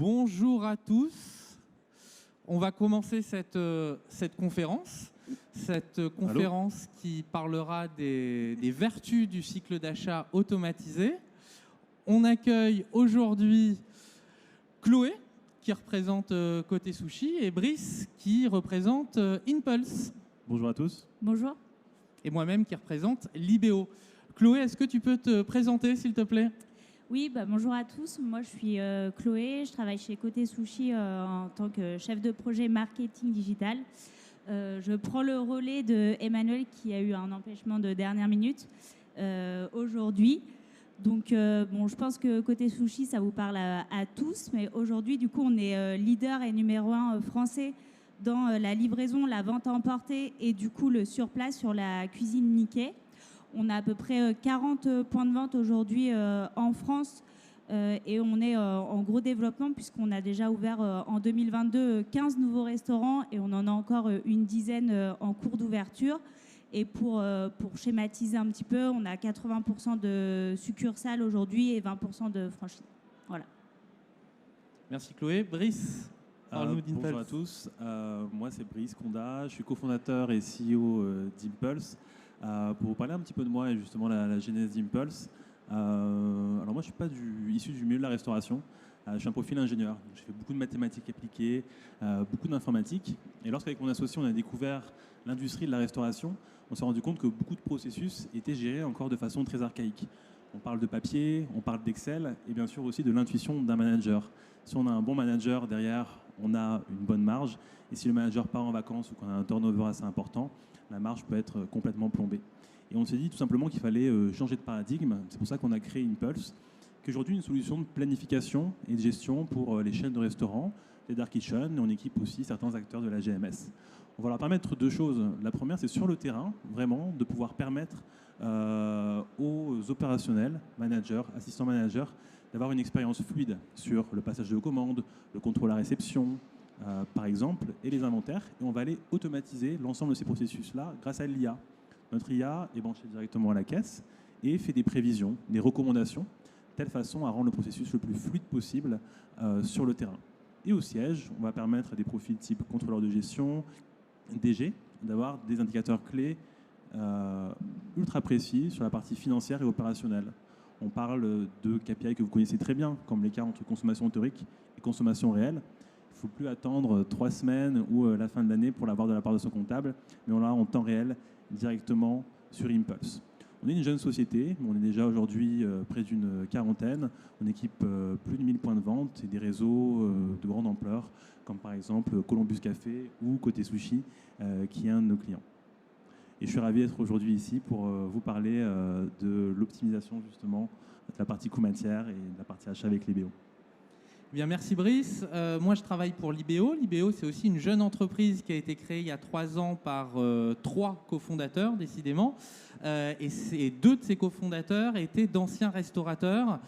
Bonjour à tous. On va commencer cette conférence. Cette conférence qui parlera des vertus du cycle d'achat automatisé. On accueille aujourd'hui Chloé, qui représente Côté Sushi, et Brice, qui représente Impulse. Bonjour à tous. Bonjour. Et moi-même, qui représente Libéo. Chloé, est-ce que tu peux te présenter, s'il te plaît ? Oui, bonjour à tous. Moi, je suis Chloé. Je travaille chez Côté Sushi en tant que chef de projet marketing digital. Je prends le relais de Emmanuel qui a eu un empêchement de dernière minute aujourd'hui. Donc, je pense que Côté Sushi, ça vous parle à tous. Mais aujourd'hui, du coup, on est leader et numéro 1 français dans la livraison, la vente à emporter et du coup le surplace sur la cuisine Nikkei. On a à peu près 40 points de vente aujourd'hui en France et on est en gros développement puisqu'on a déjà ouvert en 2022 15 nouveaux restaurants et on en a encore une dizaine en cours d'ouverture. Et pour schématiser un petit peu, on a 80% de succursales aujourd'hui et 20% de franchises. Voilà. Merci Chloé. Brice, parle-nous d'Impulse. Bonjour à tous. Moi, c'est Brice Condat. Je suis cofondateur et CEO d'Impulse. Pour vous parler un petit peu de moi et justement la genèse d'Impulse. Alors moi, je ne suis pas issu du milieu de la restauration. Je suis un profil ingénieur. J'ai fait beaucoup de mathématiques appliquées, beaucoup d'informatique. Et lorsqu'avec mon associé, on a découvert l'industrie de la restauration, on s'est rendu compte que beaucoup de processus étaient gérés encore de façon très archaïque. On parle de papier, on parle d'Excel et bien sûr aussi de l'intuition d'un manager. Si on a un bon manager derrière, on a une bonne marge. Et si le manager part en vacances ou qu'on a un turnover assez important, la marge peut être complètement plombée. Et on s'est dit tout simplement qu'il fallait changer de paradigme. C'est pour ça qu'on a créé Impulse, qui est aujourd'hui une solution de planification et de gestion pour les chaînes de restaurants, les dark kitchens, et on équipe aussi certains acteurs de la GMS. On va leur permettre deux choses. La première, c'est sur le terrain, vraiment, de pouvoir permettre aux opérationnels, managers, assistants managers, d'avoir une expérience fluide sur le passage de commandes, le contrôle à réception, par exemple, et les inventaires. Et on va aller automatiser l'ensemble de ces processus-là grâce à l'IA. Notre IA est branchée directement à la caisse et fait des prévisions, des recommandations, de telle façon à rendre le processus le plus fluide possible sur le terrain. Et au siège, on va permettre à des profils type contrôleur de gestion, DG, d'avoir des indicateurs clés ultra précis sur la partie financière et opérationnelle. On parle de KPI que vous connaissez très bien, comme l'écart entre consommation théorique et consommation réelle. Il ne faut plus attendre 3 semaines ou la fin de l'année pour l'avoir de la part de son comptable, mais on l'a en temps réel directement sur Impulse. On est une jeune société, on est déjà aujourd'hui près d'une quarantaine. On équipe plus de 1000 points de vente et des réseaux de grande ampleur, comme par exemple Columbus Café ou Côté Sushi, qui est un de nos clients. Et je suis ravi d'être aujourd'hui ici pour vous parler de l'optimisation justement de la partie coût matière et de la partie achat avec Libéo. Bien, merci Brice. Moi, je travaille pour Libéo. Libéo, c'est aussi une jeune entreprise qui a été créée il y a 3 ans par 3 cofondateurs, décidément. Et 2 de ces cofondateurs étaient d'anciens restaurateurs.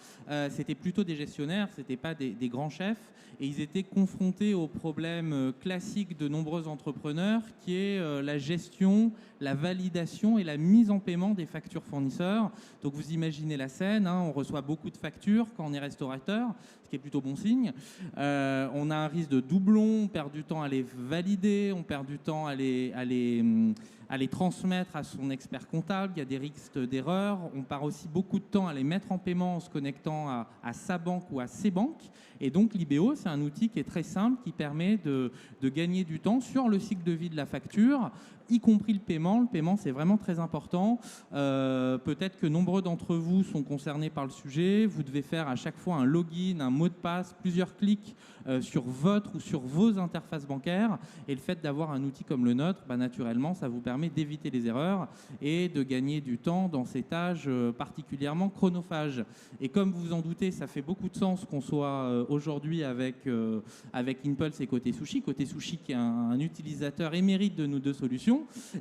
C'était plutôt des gestionnaires, ce n'étaient pas des grands chefs. Et ils étaient confrontés au problème classique de nombreux entrepreneurs, qui est la gestion, la validation et la mise en paiement des factures fournisseurs. Donc vous imaginez la scène, hein, on reçoit beaucoup de factures quand on est restaurateur, ce qui est plutôt bon signe. On a un risque de doublon, on perd du temps à les valider, on perd du temps à les transmettre à son expert comptable, il y a des risques d'erreur. On part aussi beaucoup de temps à les mettre en paiement en se connectant à sa banque ou à ses banques. Et donc Libéo, c'est un outil qui est très simple, qui permet de gagner du temps sur le cycle de vie de la facture, y compris le paiement. Le paiement, c'est vraiment très important. Peut-être que nombreux d'entre vous sont concernés par le sujet. Vous devez faire à chaque fois un login, un mot de passe, plusieurs clics sur votre ou sur vos interfaces bancaires. Et le fait d'avoir un outil comme le nôtre, naturellement, ça vous permet d'éviter les erreurs et de gagner du temps dans ces tâches particulièrement chronophages. Et comme vous vous en doutez, ça fait beaucoup de sens qu'on soit aujourd'hui avec Impulse et Côté Sushi. Côté Sushi qui est un utilisateur émérite de nos 2 solutions.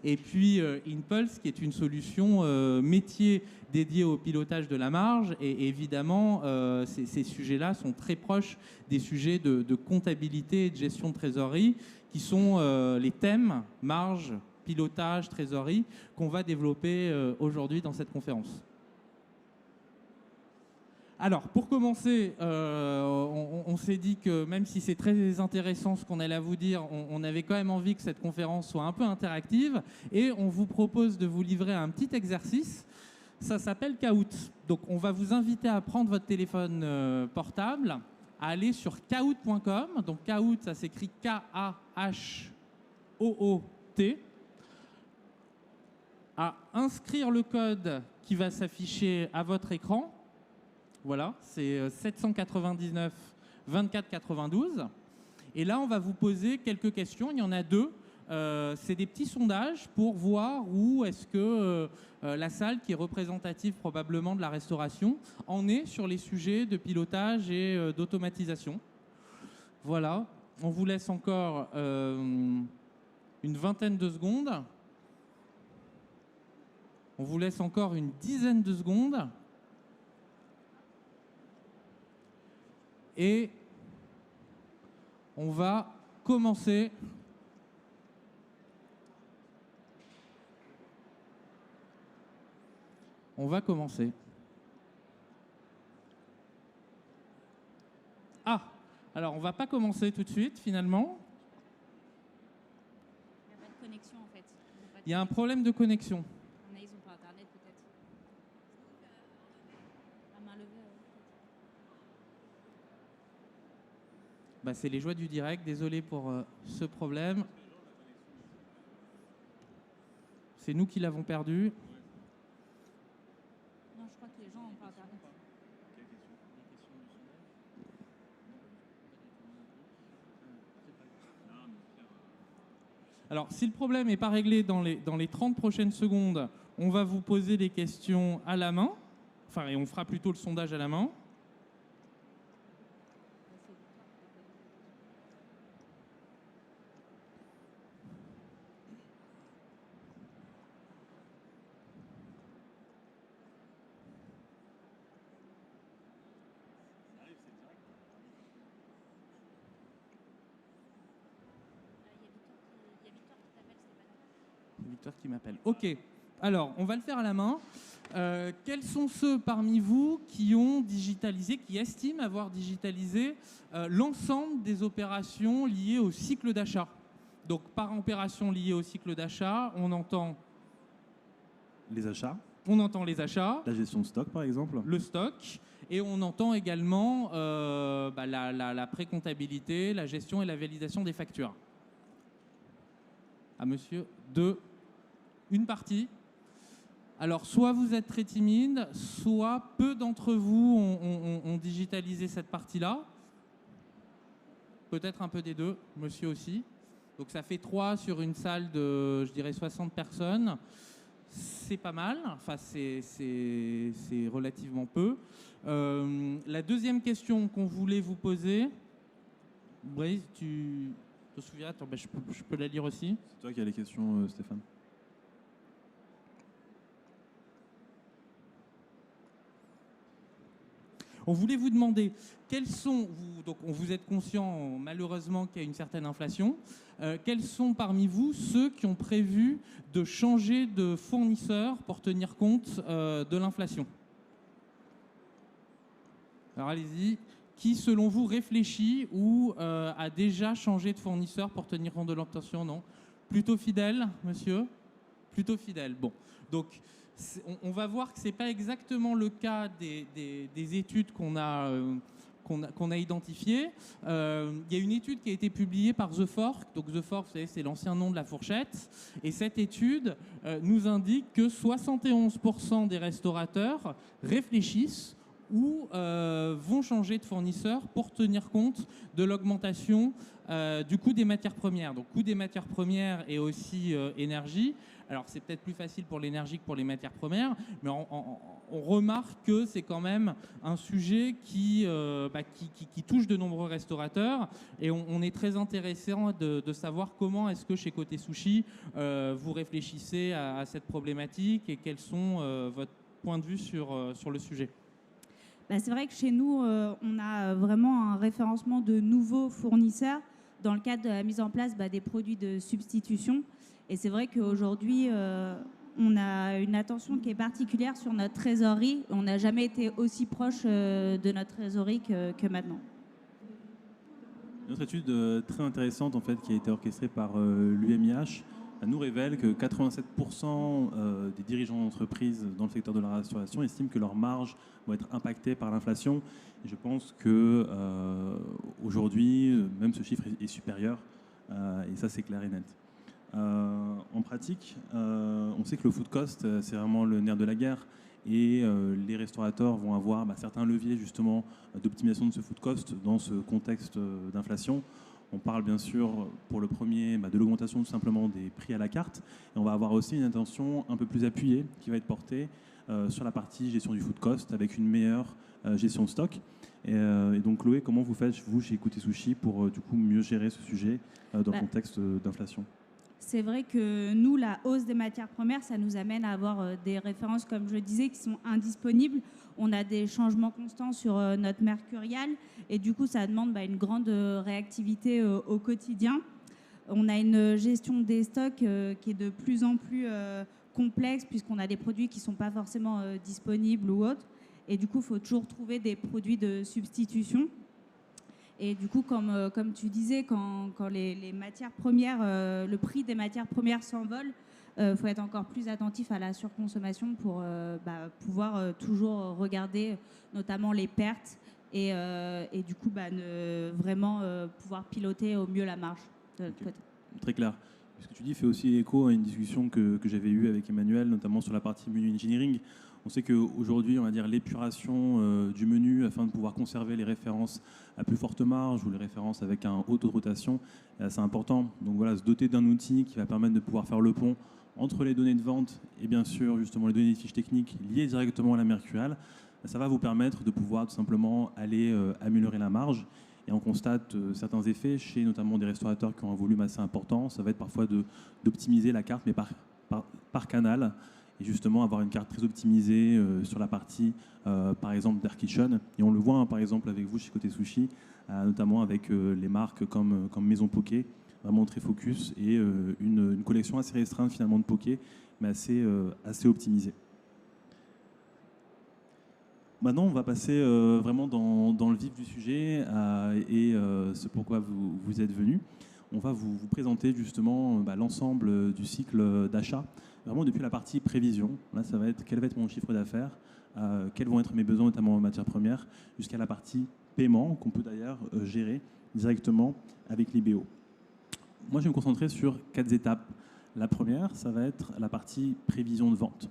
Et puis Impulse qui est une solution métier dédiée au pilotage de la marge. Et évidemment, ces sujets-là sont très proches des sujets de comptabilité et de gestion de trésorerie qui sont les thèmes marge, pilotage, trésorerie qu'on va développer aujourd'hui dans cette conférence. Alors, pour commencer, on s'est dit que même si c'est très intéressant ce qu'on allait à vous dire, on avait quand même envie que cette conférence soit un peu interactive et on vous propose de vous livrer un petit exercice. Ça s'appelle Kahoot. Donc, on va vous inviter à prendre votre téléphone portable, à aller sur kahoot.com. Donc, Kahoot, ça s'écrit K-A-H-O-O-T. À inscrire le code qui va s'afficher à votre écran. Voilà, c'est 799 24 92. Et là, on va vous poser quelques questions. Il y en a deux. C'est des petits sondages pour voir où est-ce que la salle, qui est représentative probablement de la restauration, en est sur les sujets de pilotage et d'automatisation. Voilà, on vous laisse encore une vingtaine de secondes. On vous laisse encore une dizaine de secondes. Et on va commencer. Ah, alors on va pas commencer tout de suite finalement. Il n'y a pas de connexion en fait. Il y a un problème de connexion. Ils n'ont pas internet peut-être. À main levée. Bah, c'est les joies du direct, désolé pour ce problème. C'est nous qui l'avons perdu. Non, je crois que les gens n'ont pas internet. Alors, si le problème n'est pas réglé dans les 30 prochaines secondes, on va vous poser des questions à la main. Enfin, et on fera plutôt le sondage à la main. Victor qui m'appelle. Ok, alors on va le faire à la main. Quels sont ceux parmi vous qui ont digitalisé, qui estiment avoir digitalisé l'ensemble des opérations liées au cycle d'achat? Donc par opération liée au cycle d'achat, on entend Les achats, les achats, la gestion de stock par exemple. le stock, et on entend également la pré-comptabilité, la gestion et la validation des factures. À monsieur de une partie. Alors, soit vous êtes très timide, soit peu d'entre vous ont digitalisé cette partie-là. Peut-être un peu des deux, monsieur aussi. Donc ça fait 3 sur une salle de, je dirais, 60 personnes. C'est pas mal, enfin c'est relativement peu. La deuxième question qu'on voulait vous poser, Brice, tu te souviens? Attends, je peux la lire aussi. C'est toi qui as les questions, Stéphane. On voulait vous demander quels sont, donc vous êtes conscient malheureusement qu'il y a une certaine inflation, quels sont parmi vous ceux qui ont prévu de changer de fournisseur pour tenir compte de l'inflation? Alors allez-y, qui selon vous réfléchit ou a déjà changé de fournisseur pour tenir compte de l'inflation? Non. Plutôt fidèle, monsieur? Plutôt fidèle, bon. Donc on va voir que ce n'est pas exactement le cas des études qu'on a identifiées. Il y a une étude qui a été publiée par The Fork. Donc The Fork, vous savez, c'est l'ancien nom de la fourchette. Et cette étude nous indique que 71% des restaurateurs réfléchissent ou vont changer de fournisseur pour tenir compte de l'augmentation du coût des matières premières. Donc coût des matières premières et aussi énergie. Alors c'est peut-être plus facile pour l'énergie que pour les matières premières, mais on remarque que c'est quand même un sujet qui touche de nombreux restaurateurs et on est très intéressé de savoir comment est-ce que chez Côté Sushi vous réfléchissez à cette problématique et quels sont votre point de vue sur le sujet. C'est vrai que chez nous, on a vraiment un référencement de nouveaux fournisseurs dans le cadre de la mise en place des produits de substitution. Et c'est vrai qu'aujourd'hui, on a une attention qui est particulière sur notre trésorerie. On n'a jamais été aussi proche de notre trésorerie que maintenant. Une autre étude très intéressante en fait, qui a été orchestrée par l'UMIH nous révèle que 87% des dirigeants d'entreprises dans le secteur de la restauration estiment que leurs marges vont être impactées par l'inflation. Et je pense que aujourd'hui, même ce chiffre est supérieur, et ça c'est clair et net. En pratique, on sait que le food cost, c'est vraiment le nerf de la guerre. Et les restaurateurs vont avoir certains leviers justement d'optimisation de ce food cost dans ce contexte d'inflation. On parle bien sûr pour le premier de l'augmentation tout simplement des prix à la carte. Et on va avoir aussi une attention un peu plus appuyée qui va être portée sur la partie gestion du food cost avec une meilleure gestion de stock. Et donc Chloé, comment vous faites vous chez Côté Sushi pour du coup mieux gérer ce sujet dans le contexte d'inflation ? C'est vrai que nous, la hausse des matières premières, ça nous amène à avoir des références, comme je le disais, qui sont indisponibles. On a des changements constants sur notre mercurial et du coup, ça demande une grande réactivité au quotidien. On a une gestion des stocks qui est de plus en plus complexe puisqu'on a des produits qui ne sont pas forcément disponibles ou autres. Et du coup, il faut toujours trouver des produits de substitution. Et du coup, comme tu disais, quand les matières premières, le prix des matières premières s'envole, faut être encore plus attentif à la surconsommation pour pouvoir toujours regarder notamment les pertes et du coup vraiment pouvoir piloter au mieux la marge. Okay. Très clair. Ce que tu dis fait aussi écho à une discussion que j'avais eue avec Emmanuel, notamment sur la partie menu engineering. On sait qu'aujourd'hui, on va dire l'épuration du menu afin de pouvoir conserver les références à plus forte marge ou les références avec un haut taux de rotation, est assez important. Donc voilà, se doter d'un outil qui va permettre de pouvoir faire le pont entre les données de vente et bien sûr justement les données des fiches techniques liées directement à la mercuriale, ça va vous permettre de pouvoir tout simplement aller améliorer la marge. Et on constate certains effets chez notamment des restaurateurs qui ont un volume assez important. Ça va être parfois d'optimiser la carte, mais par canal. Et justement avoir une carte très optimisée sur la partie, par exemple, Dark Kitchen. Et on le voit, par exemple, avec vous chez Côté Sushi, notamment avec les marques comme Maison Poké, vraiment très focus, et une collection assez restreinte finalement de Poké, mais assez optimisée. Maintenant, on va passer vraiment dans le vif du sujet et ce pourquoi vous êtes venus. On va vous présenter justement l'ensemble du cycle d'achat, vraiment depuis la partie prévision. Là, ça va être quel va être mon chiffre d'affaires, quels vont être mes besoins, notamment en matières premières, jusqu'à la partie paiement, qu'on peut d'ailleurs gérer directement avec l'IBO. Moi, je vais me concentrer sur 4 étapes. La première, ça va être la partie prévision de vente.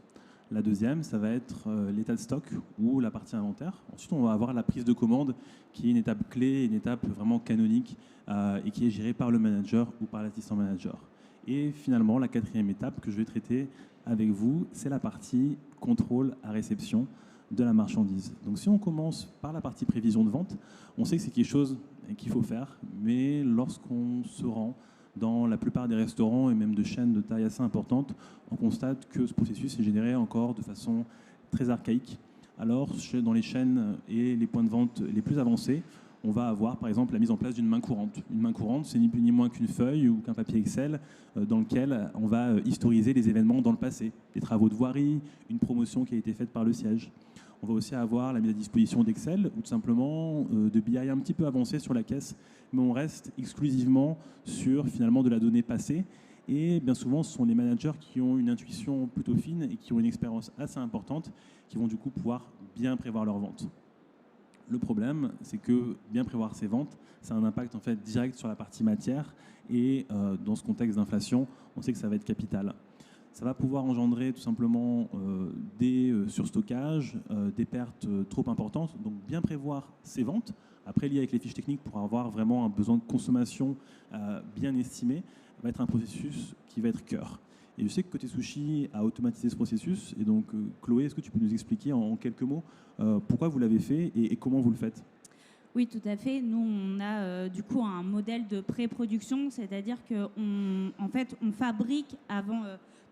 La deuxième, ça va être l'état de stock ou la partie inventaire. Ensuite, on va avoir la prise de commande qui est une étape clé, une étape vraiment canonique et qui est gérée par le manager ou par l'assistant manager. Et finalement, la quatrième étape que je vais traiter avec vous, c'est la partie contrôle à réception de la marchandise. Donc si on commence par la partie prévision de vente, on sait que c'est quelque chose qu'il faut faire, mais lorsqu'on se rend dans la plupart des restaurants et même de chaînes de taille assez importante, on constate que ce processus est généré encore de façon très archaïque. Alors, dans les chaînes et les points de vente les plus avancés, on va avoir par exemple la mise en place d'une main courante. Une main courante, c'est ni plus ni moins qu'une feuille ou qu'un papier Excel dans lequel on va historiser les événements dans le passé, des travaux de voirie, une promotion qui a été faite par le siège. On va aussi avoir la mise à disposition d'Excel ou tout simplement de BI un petit peu avancé sur la caisse, mais on reste exclusivement sur finalement de la donnée passée. Et bien souvent, ce sont les managers qui ont une intuition plutôt fine et qui ont une expérience assez importante, qui vont du coup pouvoir bien prévoir leurs ventes. Le problème, c'est que bien prévoir ses ventes, ça a un impact en fait direct sur la partie matière. Et dans ce contexte d'inflation, on sait que ça va être capital. Ça va pouvoir engendrer tout simplement des surstockages, des pertes trop importantes. Donc bien prévoir ses ventes, après lié avec les fiches techniques pour avoir vraiment un besoin de consommation bien estimé, va être un processus qui va être cœur. Et je sais que Côté Sushi a automatisé ce processus. Et donc Chloé, est-ce que tu peux nous expliquer en quelques mots pourquoi vous l'avez fait et comment vous le faites ? Oui, tout à fait. Nous, on a du coup un modèle de pré-production, c'est-à-dire qu'en fait, on fabrique avant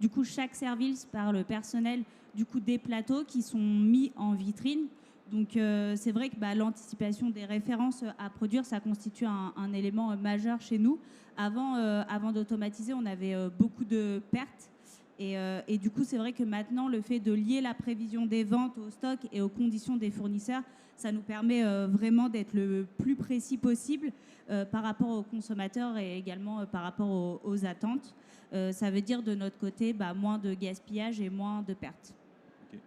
du coup chaque service par le personnel du coup des plateaux qui sont mis en vitrine. Donc c'est vrai que l'anticipation des références à produire, ça constitue un élément majeur chez nous. Avant d'automatiser, on avait beaucoup de pertes Et du coup, c'est vrai que maintenant, le fait de lier la prévision des ventes au stock et aux conditions des fournisseurs, ça nous permet vraiment d'être le plus précis possible par rapport aux consommateurs et également par rapport aux attentes. Ça veut dire de notre côté moins de gaspillage et moins de pertes. Okay.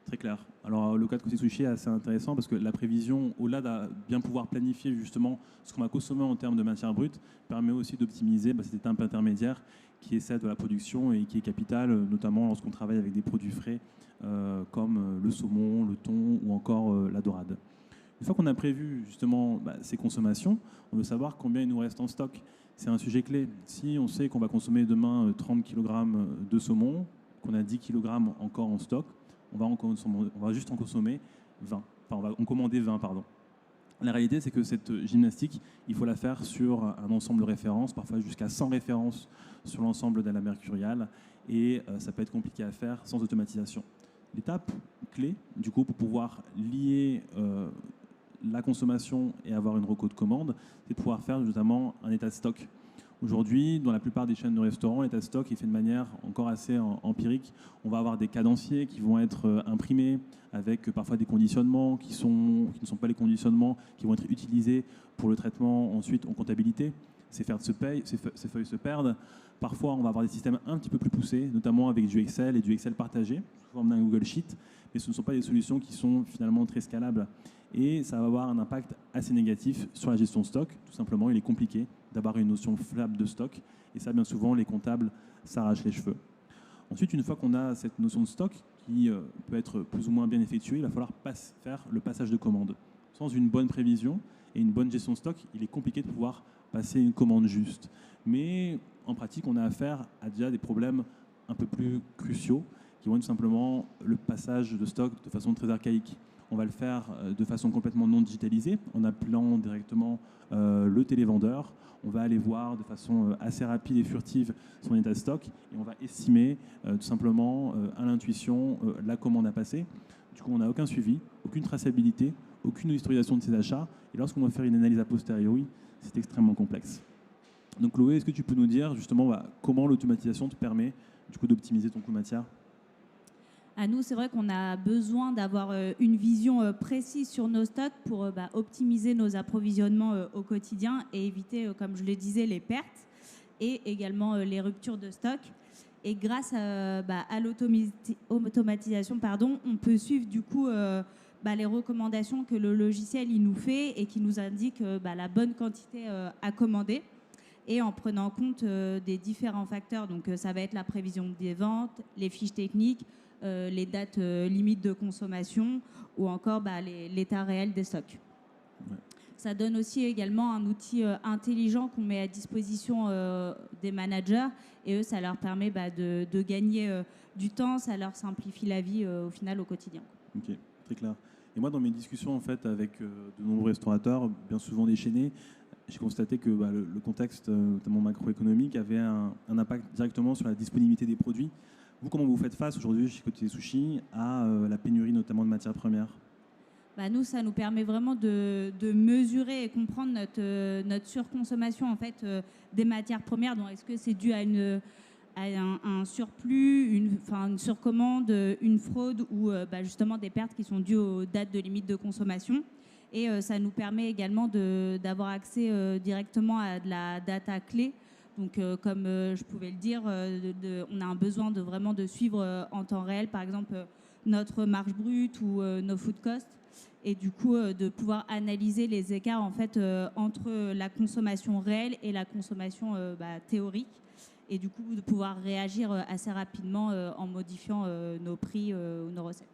Très clair. Alors le cas de Côté Sushi est assez intéressant parce que la prévision, au-delà de bien pouvoir planifier justement ce qu'on va consommer en termes de matière brute, permet aussi d'optimiser cette étape intermédiaire qui est celle de la production et qui est capitale, notamment lorsqu'on travaille avec des produits frais comme le saumon, le thon ou encore la dorade. Une fois qu'on a prévu justement ces consommations, on veut savoir combien il nous reste en stock. C'est un sujet clé. Si on sait qu'on va consommer demain 30 kg de saumon, qu'on a 10 kg encore en stock, on va juste en consommer 20. Enfin, on va en commander 20, pardon. La réalité, c'est que cette gymnastique, il faut la faire sur un ensemble de références, parfois jusqu'à 100 références sur l'ensemble de la mercuriale, et ça peut être compliqué à faire sans automatisation. L'étape clé, du coup, pour pouvoir lier la consommation et avoir une reco de commande, c'est de pouvoir faire notamment un état de stock. Aujourd'hui, dans la plupart des chaînes de restaurants, l'état de stock est fait de manière encore assez empirique. On va avoir des cadenciers qui vont être imprimés avec parfois des conditionnements qui ne sont pas les conditionnements qui vont être utilisés pour le traitement ensuite en comptabilité. Ces feuilles se perdent. Parfois, on va avoir des systèmes un petit peu plus poussés, notamment avec du Excel et du Excel partagé, sous forme d'un Google Sheet, mais ce ne sont pas des solutions qui sont finalement très scalables. Et ça va avoir un impact assez négatif sur la gestion de stock. Tout simplement, il est compliqué d'avoir une notion fiable de stock. Et ça, bien souvent, les comptables s'arrachent les cheveux. Ensuite, une fois qu'on a cette notion de stock qui peut être plus ou moins bien effectuée, il va falloir faire le passage de commande. Sans une bonne prévision et une bonne gestion de stock, il est compliqué de pouvoir passer une commande juste. Mais en pratique, on a affaire à déjà des problèmes un peu plus cruciaux qui vont être tout simplement le passage de stock de façon très archaïque. On va le faire de façon complètement non digitalisée, en appelant directement le télévendeur. On va aller voir de façon assez rapide et furtive son état de stock et on va estimer tout simplement à l'intuition la commande à passer. Du coup, on n'a aucun suivi, aucune traçabilité, aucune historisation de ses achats. Et lorsqu'on va faire une analyse a posteriori, c'est extrêmement complexe. Donc Chloé, est-ce que tu peux nous dire justement comment l'automatisation te permet du coup d'optimiser ton coût de matière ? À nous, c'est vrai qu'on a besoin d'avoir une vision précise sur nos stocks pour optimiser nos approvisionnements au quotidien et éviter, comme je le disais, les pertes et également les ruptures de stock. Et grâce à l'automatisation, on peut suivre du coup les recommandations que le logiciel il nous fait et qui nous indique la bonne quantité à commander. Et en prenant compte des différents facteurs. Donc ça va être la prévision des ventes, les fiches techniques, les dates limites de consommation ou encore l'état réel des stocks. Ouais. Ça donne aussi également un outil intelligent qu'on met à disposition des managers et eux, ça leur permet de gagner du temps, ça leur simplifie la vie au final au quotidien. Ok, très clair. Et moi, dans mes discussions en fait, avec de nombreux restaurateurs, bien souvent déchaînés, j'ai constaté que le contexte, notamment macroéconomique, avait un impact directement sur la disponibilité des produits. Vous, comment vous faites face aujourd'hui chez Côté Sushi à la pénurie notamment de matières premières ? Nous, ça nous permet vraiment de mesurer et comprendre notre surconsommation en fait, des matières premières. Donc, est-ce que c'est dû à un surplus, une surcommande, une fraude ou justement des pertes qui sont dues aux dates de limite de consommation ? Et ça nous permet également d'avoir accès directement à de la data clé. Donc, comme je pouvais le dire, on a un besoin vraiment de suivre en temps réel, par exemple, notre marge brute ou nos food costs. Et du coup, de pouvoir analyser les écarts en fait, entre la consommation réelle et la consommation théorique. Et du coup, de pouvoir réagir assez rapidement en modifiant nos prix ou nos recettes.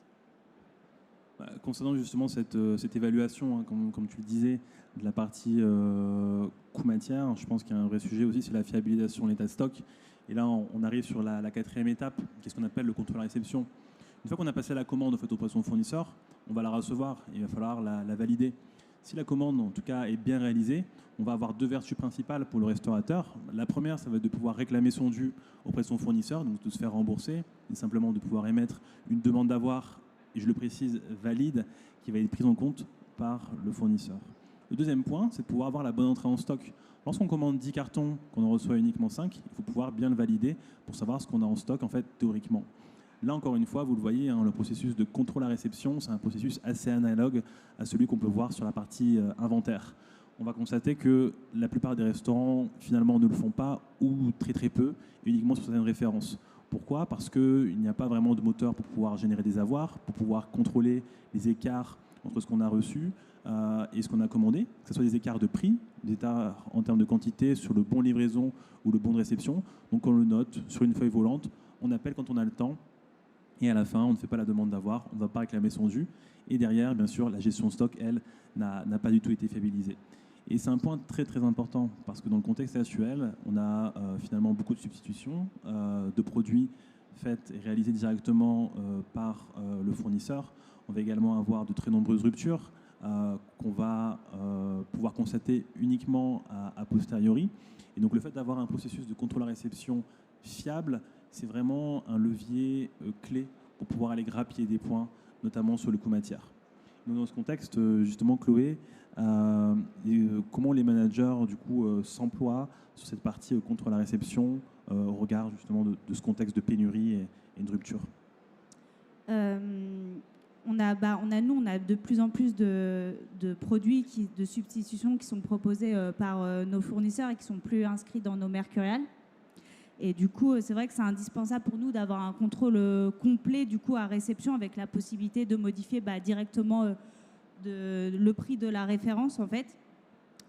Concernant justement cette évaluation, comme tu le disais, de la partie coût matière, je pense qu'il y a un vrai sujet aussi, c'est la fiabilisation de l'état de stock. Et là, on arrive sur la quatrième étape, qui est ce qu'on appelle le contrôle à réception. Une fois qu'on a passé la commande en fait, auprès de son fournisseur, on va la recevoir et il va falloir la valider. Si la commande, en tout cas, est bien réalisée, on va avoir deux vertus principales pour le restaurateur. La première, ça va être de pouvoir réclamer son dû auprès de son fournisseur, donc de se faire rembourser, et simplement de pouvoir émettre une demande d'avoir, et je le précise, valide, qui va être prise en compte par le fournisseur. Le deuxième point, c'est de pouvoir avoir la bonne entrée en stock. Lorsqu'on commande 10 cartons, qu'on en reçoit uniquement 5, il faut pouvoir bien le valider pour savoir ce qu'on a en stock en fait théoriquement. Là encore une fois, vous le voyez, le processus de contrôle à réception, c'est un processus assez analogue à celui qu'on peut voir sur la partie inventaire. On va constater que la plupart des restaurants finalement ne le font pas ou très très peu, uniquement sur certaines références. Pourquoi ? Parce qu'il n'y a pas vraiment de moteur pour pouvoir générer des avoirs, pour pouvoir contrôler les écarts entre ce qu'on a reçu et ce qu'on a commandé, que ce soit des écarts de prix, des écarts en termes de quantité sur le bon livraison ou le bon de réception. Donc on le note sur une feuille volante, on appelle quand on a le temps et à la fin on ne fait pas la demande d'avoir, on ne va pas réclamer son dû. Et derrière, bien sûr, la gestion stock, elle, n'a pas du tout été fiabilisée. Et c'est un point très très important parce que dans le contexte actuel, on a finalement beaucoup de substitutions de produits faits et réalisés directement par le fournisseur. On va également avoir de très nombreuses ruptures qu'on va pouvoir constater uniquement a posteriori. Et donc le fait d'avoir un processus de contrôle à réception fiable, c'est vraiment un levier clé pour pouvoir aller grappiller des points, notamment sur le coût matière. Donc dans ce contexte, justement, Chloé, comment les managers du coup s'emploient sur cette partie contrôle à réception au regard justement de ce contexte de pénurie et de rupture? On a de plus en plus de produits de substitution qui sont proposés par nos fournisseurs et qui sont plus inscrits dans nos mercuriales. Et du coup, c'est vrai que c'est indispensable pour nous d'avoir un contrôle complet du coup à réception avec la possibilité de modifier directement le prix de la référence en fait.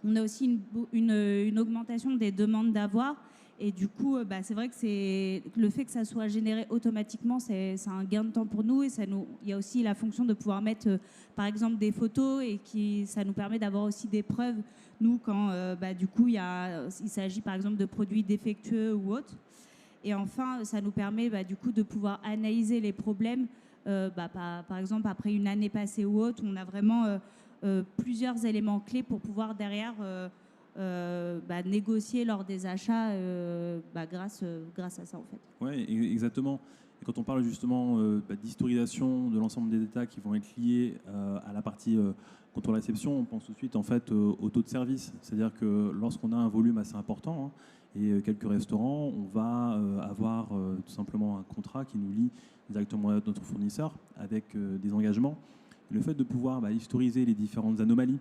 On a aussi une augmentation des demandes d'avoir. Et du coup, c'est vrai que le fait que ça soit généré automatiquement, c'est un gain de temps pour nous. Et il y a aussi la fonction de pouvoir mettre, par exemple, des photos et ça nous permet d'avoir aussi des preuves, nous, quand du coup, il s'agit, par exemple, de produits défectueux ou autres. Et enfin, ça nous permet du coup de pouvoir analyser les problèmes. Par exemple, après une année passée ou autre, on a vraiment plusieurs éléments clés pour pouvoir derrière... négocier lors des achats grâce à ça en fait. Oui, exactement. Et quand on parle justement d'historisation de l'ensemble des états qui vont être liés à la partie contrôle réception, on pense tout de suite en fait au taux de service. C'est-à-dire que lorsqu'on a un volume assez important et quelques restaurants, on va avoir tout simplement un contrat qui nous lie directement à notre fournisseur avec des engagements. Et le fait de pouvoir historiser les différentes anomalies,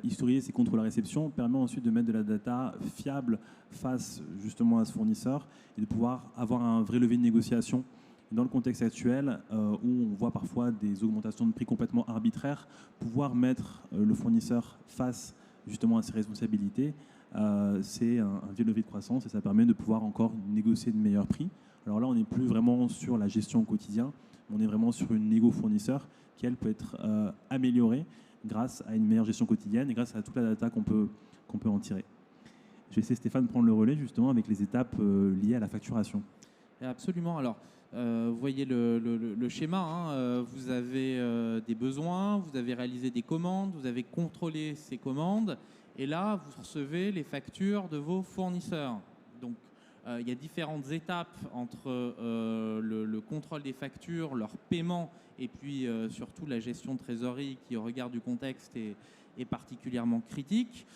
historiser ces contrôles à réception permet ensuite de mettre de la data fiable face justement à ce fournisseur et de pouvoir avoir un vrai levier de négociation. Dans le contexte actuel, où on voit parfois des augmentations de prix complètement arbitraires, pouvoir mettre le fournisseur face justement à ses responsabilités, c'est un vieux levier de croissance et ça permet de pouvoir encore négocier de meilleurs prix. Alors là, on n'est plus vraiment sur la gestion au quotidien, on est vraiment sur une négo fournisseur qui, elle, peut être améliorée grâce à une meilleure gestion quotidienne et grâce à toute la data qu'on peut en tirer. Je vais laisser Stéphane prendre le relais justement avec les étapes liées à la facturation. Absolument. Alors, vous voyez le schéma. Vous avez des besoins, vous avez réalisé des commandes, vous avez contrôlé ces commandes et là, vous recevez les factures de vos fournisseurs. Donc, il y a différentes étapes entre le contrôle des factures, leur paiement et puis surtout la gestion de trésorerie qui, au regard du contexte, est particulièrement critique.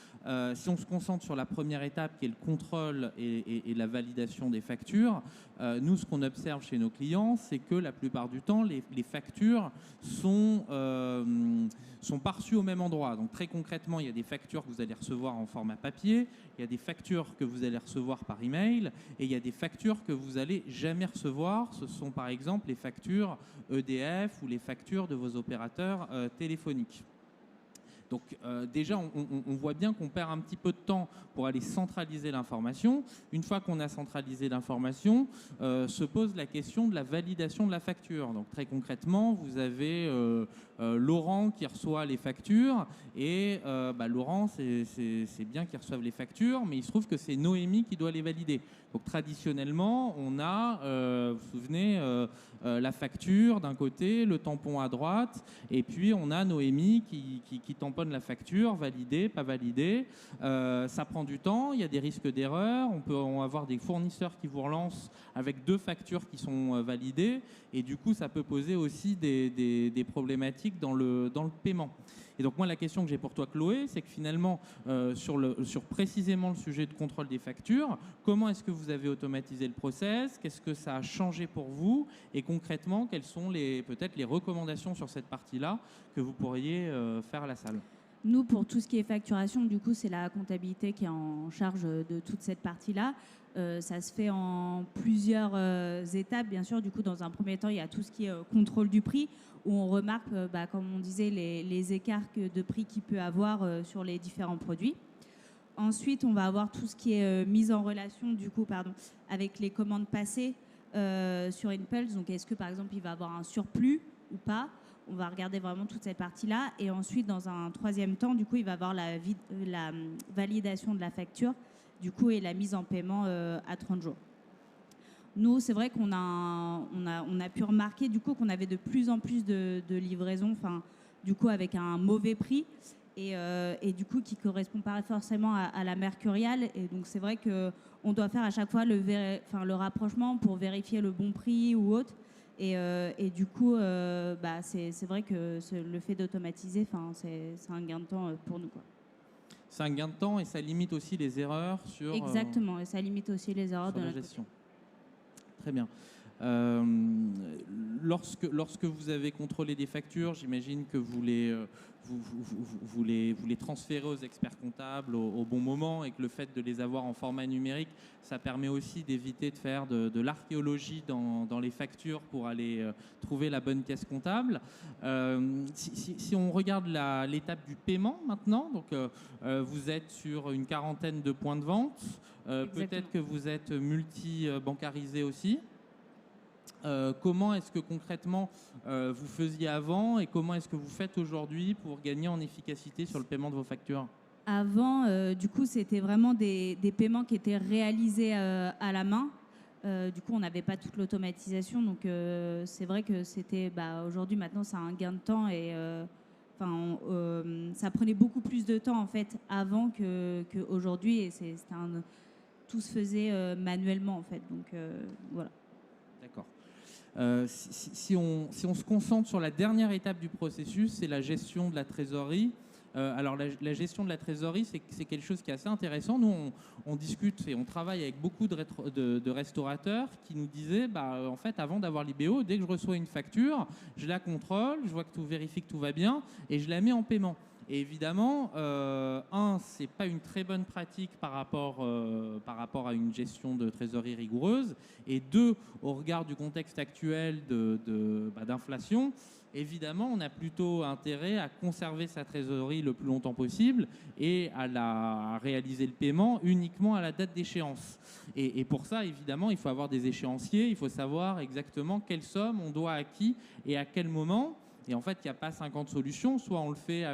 Si on se concentre sur la première étape qui est le contrôle et la validation des factures, nous, ce qu'on observe chez nos clients, c'est que la plupart du temps, les factures sont pas reçues au même endroit. Donc très concrètement, il y a des factures que vous allez recevoir en format papier, il y a des factures que vous allez recevoir par email et il y a des factures que vous n'allez jamais recevoir. Ce sont par exemple les factures EDF ou les factures de vos opérateurs téléphoniques. Donc déjà, on voit bien qu'on perd un petit peu de temps pour aller centraliser l'information. Une fois qu'on a centralisé l'information, se pose la question de la validation de la facture. Donc très concrètement, vous avez Laurent qui reçoit les factures et Laurent, c'est bien qu'il reçoive les factures, mais il se trouve que c'est Noémie qui doit les valider. Donc traditionnellement, on a, vous vous souvenez, la facture d'un côté, le tampon à droite, et puis on a Noémie qui tamponne la facture, validée, pas validée. Ça prend du temps, il y a des risques d'erreur, on peut avoir des fournisseurs qui vous relancent avec 2 factures qui sont validées, et du coup ça peut poser aussi des problématiques problématique dans le paiement. Et donc moi, la question que j'ai pour toi, Chloé, c'est que finalement, sur précisément le sujet de contrôle des factures, comment est-ce que vous avez automatisé le process? Qu'est-ce que ça a changé pour vous? Et concrètement, quelles sont peut-être les recommandations sur cette partie-là que vous pourriez faire à la salle? Nous, pour tout ce qui est facturation, du coup, c'est la comptabilité qui est en charge de toute cette partie-là. Ça se fait en plusieurs étapes, bien sûr. Du coup, dans un premier temps, il y a tout ce qui est contrôle du prix, où on remarque, comme on disait, les écarts de prix qu'il peut avoir sur les différents produits. Ensuite, on va avoir tout ce qui est mise en relation, du coup, avec les commandes passées sur Impulse. Donc, est-ce que, par exemple, il va avoir un surplus ou pas? On va regarder vraiment toute cette partie-là. Et ensuite, dans un troisième temps, du coup, il va avoir la validation de la facture, du coup, et la mise en paiement à 30 jours. Nous, c'est vrai qu'on a pu remarquer, du coup, qu'on avait de plus en plus de livraisons, du coup, avec un mauvais prix et du coup, qui ne correspond pas forcément à la mercuriale. Et donc, c'est vrai qu'on doit faire à chaque fois le rapprochement pour vérifier le bon prix ou autre. Et du coup, c'est vrai que le fait d'automatiser, c'est un gain de temps pour nous, quoi. C'est un gain de temps et ça limite aussi les erreurs sur... Exactement, et ça limite aussi les erreurs de la notre gestion. Très bien. Lorsque vous avez contrôlé des factures, j'imagine que vous les transférez aux experts comptables au bon moment et que le fait de les avoir en format numérique, ça permet aussi d'éviter de faire de l'archéologie dans les factures pour aller trouver la bonne caisse comptable. Si on regarde l'étape du paiement maintenant, donc vous êtes sur une quarantaine de points de vente, peut-être que vous êtes multi-bancarisé aussi. Comment est-ce que concrètement vous faisiez avant et comment est-ce que vous faites aujourd'hui pour gagner en efficacité sur le paiement de vos factures? Avant, du coup, c'était vraiment des paiements qui étaient réalisés à la main. Du coup, on n'avait pas toute l'automatisation. Donc, c'est vrai que c'était... aujourd'hui, maintenant, c'est un gain de temps et ça prenait beaucoup plus de temps, en fait, avant qu'aujourd'hui. Et tout se faisait manuellement, en fait. Donc, voilà. D'accord. Si on se concentre sur la dernière étape du processus, c'est la gestion de la trésorerie. Alors la gestion de la trésorerie, c'est quelque chose qui est assez intéressant. Nous, on discute et on travaille avec beaucoup de restaurateurs qui nous disaient, en fait, avant d'avoir l'IBO, dès que je reçois une facture, je la contrôle, je vois que vérifie que tout va bien et je la mets en paiement. Et évidemment, c'est pas une très bonne pratique par rapport à une gestion de trésorerie rigoureuse. Et deux, au regard du contexte actuel d'inflation, évidemment, on a plutôt intérêt à conserver sa trésorerie le plus longtemps possible et à réaliser le paiement uniquement à la date d'échéance. Et pour ça, évidemment, il faut avoir des échéanciers, il faut savoir exactement quelle somme on doit à qui et à quel moment. Et en fait, il n'y a pas 50 solutions. Soit on le fait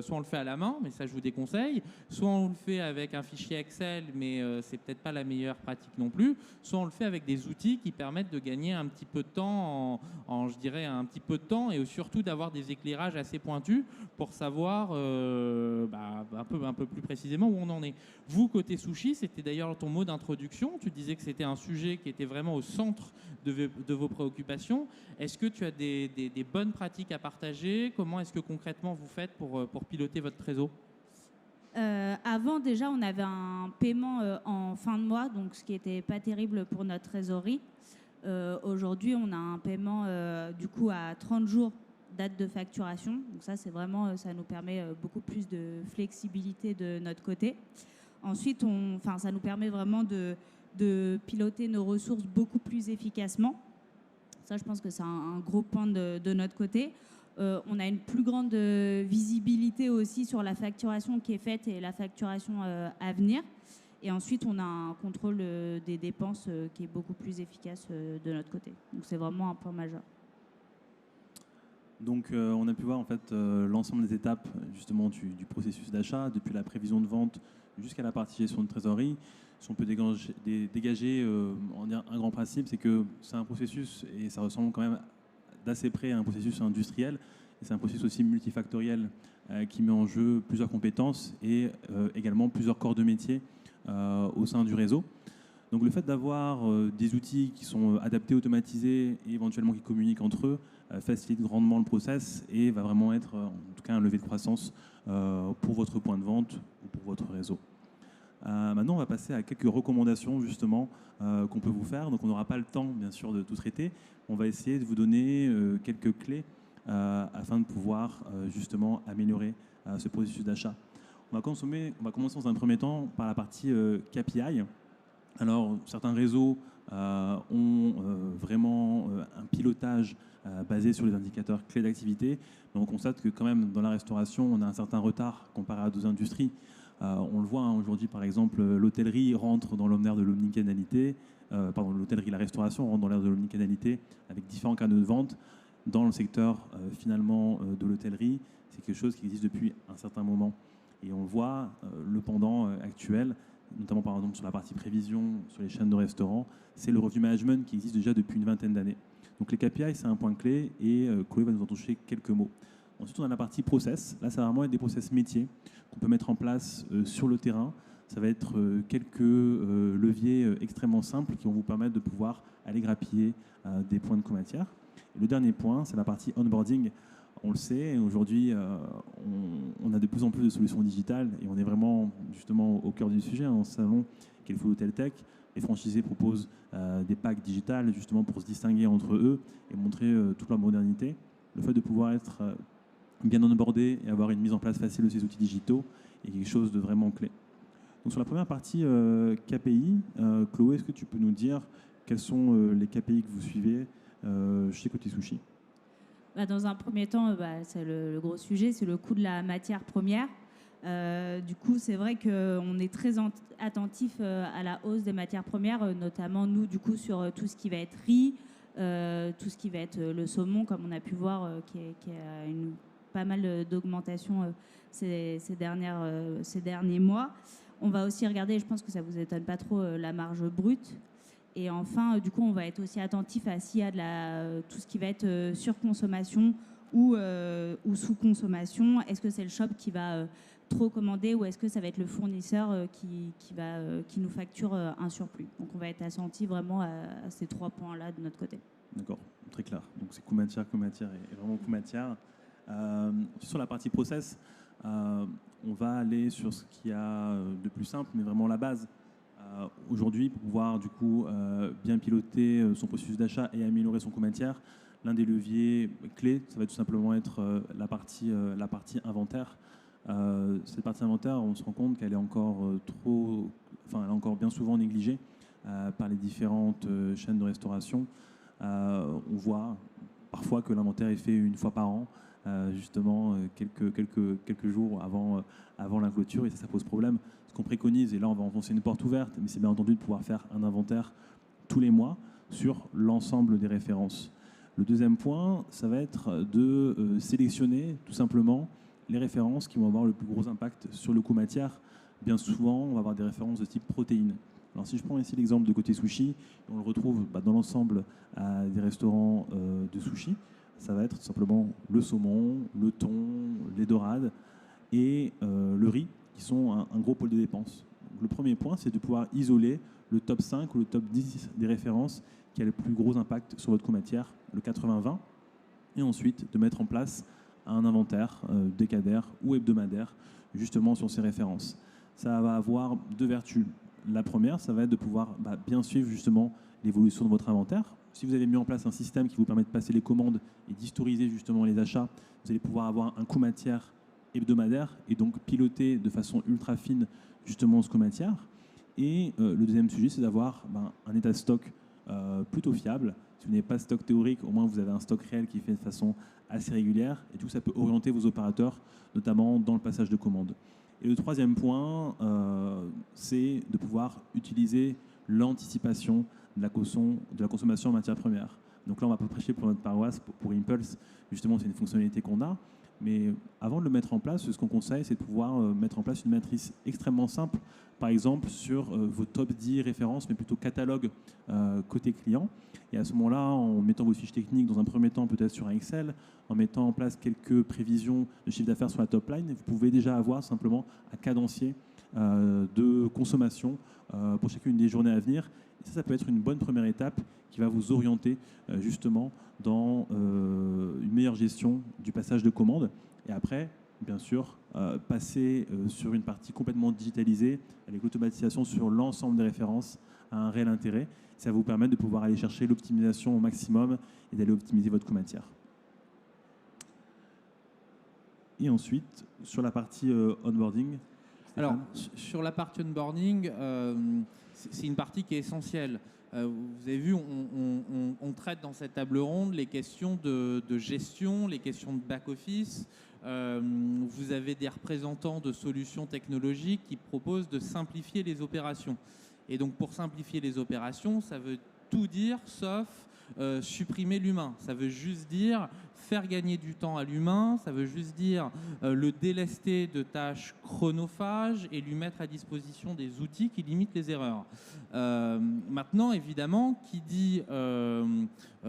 soit on le fait à la main, mais ça je vous déconseille. Soit on le fait avec un fichier Excel, mais c'est peut-être pas la meilleure pratique non plus. Soit on le fait avec des outils qui permettent de gagner un petit peu de temps, je dirais un petit peu de temps, et surtout d'avoir des éclairages assez pointus pour savoir un peu plus précisément où on en est. Vous, côté sushi, c'était d'ailleurs ton mot d'introduction. Tu disais que c'était un sujet qui était vraiment au centre de vos préoccupations. Est-ce que tu as des bonnes pratiques à partager? Comment est-ce que concrètement vous faites pour piloter votre trésor? Avant, déjà, on avait un paiement en fin de mois, donc ce qui n'était pas terrible pour notre trésorerie. Aujourd'hui, on a un paiement du coup à 30 jours date de facturation. Donc ça, c'est vraiment, ça nous permet beaucoup plus de flexibilité de notre côté. Ensuite, ça nous permet vraiment de piloter nos ressources beaucoup plus efficacement. Ça, je pense que c'est un gros point de notre côté. On a une plus grande visibilité aussi sur la facturation qui est faite et la facturation à venir. Et ensuite, on a un contrôle des dépenses qui est beaucoup plus efficace de notre côté. Donc, c'est vraiment un point majeur. Donc, on a pu voir en fait l'ensemble des étapes justement du processus d'achat, depuis la prévision de vente jusqu'à la partie gestion de trésorerie. Si on peut dégager un grand principe, c'est que c'est un processus et ça ressemble quand même d'assez près à un processus industriel. Et c'est un processus aussi multifactoriel qui met en jeu plusieurs compétences et également plusieurs corps de métier au sein du réseau. Donc le fait d'avoir des outils qui sont adaptés, automatisés et éventuellement qui communiquent entre eux facilite grandement le process et va vraiment être en tout cas un levier de croissance pour votre point de vente ou pour votre réseau. Maintenant, on va passer à quelques recommandations justement qu'on peut vous faire. Donc on n'aura pas le temps bien sûr de tout traiter. On va essayer de vous donner quelques clés afin de pouvoir justement améliorer ce processus d'achat. On va commencer dans un premier temps par la partie KPI. Alors, certains réseaux ont vraiment un pilotage basé sur les indicateurs clés d'activité. Mais on constate que quand même, dans la restauration, on a un certain retard comparé à d'autres industries. On le voit aujourd'hui, par exemple, l'hôtellerie rentre dans l'ère de l'omnicanalité. La restauration rentre dans l'ère de l'omnicanalité avec différents canaux de vente. Dans le secteur, finalement, de l'hôtellerie, c'est quelque chose qui existe depuis un certain moment. Et on voit le pendant actuel, notamment par exemple sur la partie prévision, sur les chaînes de restaurants, c'est le revenu management qui existe déjà depuis une vingtaine d'années. Donc les KPI, c'est un point clé et Chloé va nous en toucher quelques mots. Ensuite, on a la partie process. Là, ça va vraiment être des process métiers qu'on peut mettre en place sur le terrain. Ça va être quelques leviers extrêmement simples qui vont vous permettre de pouvoir aller grappiller des points de co-matière. Le dernier point, c'est la partie onboarding. On le sait, aujourd'hui, on a de plus en plus de solutions digitales et on est vraiment justement au cœur du sujet. Dans ce salon, qui est le Full Hotel Tech, les franchisés proposent des packs digitales justement pour se distinguer entre eux et montrer toute leur modernité. Le fait de pouvoir être bien onboardé et avoir une mise en place facile de ces outils digitaux est quelque chose de vraiment clé. Donc sur la première partie KPI, Chloé, est-ce que tu peux nous dire quels sont les KPI que vous suivez chez Côté Sushi? Dans un premier temps, c'est le gros sujet, c'est le coût de la matière première. Du coup, c'est vrai qu'on est très attentif à la hausse des matières premières, notamment nous, du coup, sur tout ce qui va être riz, tout ce qui va être le saumon, comme on a pu voir, qui a pas mal d'augmentation ces derniers mois. On va aussi regarder, je pense que ça ne vous étonne pas trop, la marge brute. Et enfin, du coup, on va être aussi attentif à s'il y a tout ce qui va être surconsommation ou sous-consommation. Est-ce que c'est le shop qui va trop commander ou est-ce que ça va être le fournisseur qui nous facture un surplus? Donc, on va être attentif vraiment à ces trois points-là de notre côté. D'accord, très clair. Donc, c'est coût-matière et vraiment coût-matière. Sur la partie process, on va aller sur ce qu'il y a de plus simple, mais vraiment la base. Aujourd'hui, pour pouvoir du coup bien piloter son processus d'achat et améliorer son coût matière, l'un des leviers clés, ça va tout simplement être la partie inventaire. Cette partie inventaire, on se rend compte qu'elle est encore elle est encore bien souvent négligée par les différentes chaînes de restauration. On voit parfois que l'inventaire est fait une fois par an, justement quelques jours avant la clôture, et ça pose problème. Ce qu'on préconise, et là on va enfoncer une porte ouverte, mais c'est bien entendu de pouvoir faire un inventaire tous les mois sur l'ensemble des références. Le deuxième point, ça va être de sélectionner tout simplement les références qui vont avoir le plus gros impact sur le coût matière. Bien souvent, on va avoir des références de type protéines. Alors si je prends ici l'exemple de Côté Sushi, on le retrouve dans l'ensemble des restaurants de sushi, ça va être tout simplement le saumon, le thon, les dorades et le riz, qui sont un gros pôle de dépenses. Donc, le premier point, c'est de pouvoir isoler le top 5 ou le top 10 des références qui a le plus gros impact sur votre coût matière, le 80-20, et ensuite de mettre en place un inventaire décadaire ou hebdomadaire justement sur ces références. Ça va avoir deux vertus. La première, ça va être de pouvoir bien suivre justement l'évolution de votre inventaire. Si vous avez mis en place un système qui vous permet de passer les commandes et d'historiser justement les achats, vous allez pouvoir avoir un coût matière hebdomadaire et donc piloter de façon ultra fine justement ce coût matière. Et le deuxième sujet, c'est d'avoir un état de stock plutôt fiable. Si vous n'avez pas de stock théorique, au moins vous avez un stock réel qui est fait de façon assez régulière, et tout ça peut orienter vos opérateurs, notamment dans le passage de commandes. Et le troisième point, c'est de pouvoir utiliser l'anticipation de la consommation en matières premières. Donc là, on va pas prêcher pour notre paroisse, pour Impulse. Justement, c'est une fonctionnalité qu'on a. Mais avant de le mettre en place, ce qu'on conseille, c'est de pouvoir mettre en place une matrice extrêmement simple, par exemple sur vos top 10 références, mais plutôt catalogue côté client. Et à ce moment-là, en mettant vos fiches techniques dans un premier temps peut-être sur un Excel, en mettant en place quelques prévisions de chiffre d'affaires sur la top line, vous pouvez déjà avoir simplement à cadencier de consommation pour chacune des journées à venir. Et ça peut être une bonne première étape qui va vous orienter justement dans une meilleure gestion du passage de commandes. Et après, bien sûr, passer sur une partie complètement digitalisée avec l'automatisation sur l'ensemble des références a un réel intérêt. Ça va vous permettre de pouvoir aller chercher l'optimisation au maximum et d'aller optimiser votre coût matière. Et ensuite, sur la partie onboarding. Alors, sur la partie onboarding, c'est une partie qui est essentielle. Vous avez vu, on traite dans cette table ronde les questions de gestion, les questions de back-office. Vous avez des représentants de solutions technologiques qui proposent de simplifier les opérations. Et donc, pour simplifier les opérations, ça veut tout dire sauf supprimer l'humain. Ça veut juste dire faire gagner du temps à l'humain, ça veut juste dire le délester de tâches chronophages et lui mettre à disposition des outils qui limitent les erreurs. Maintenant, évidemment, qui dit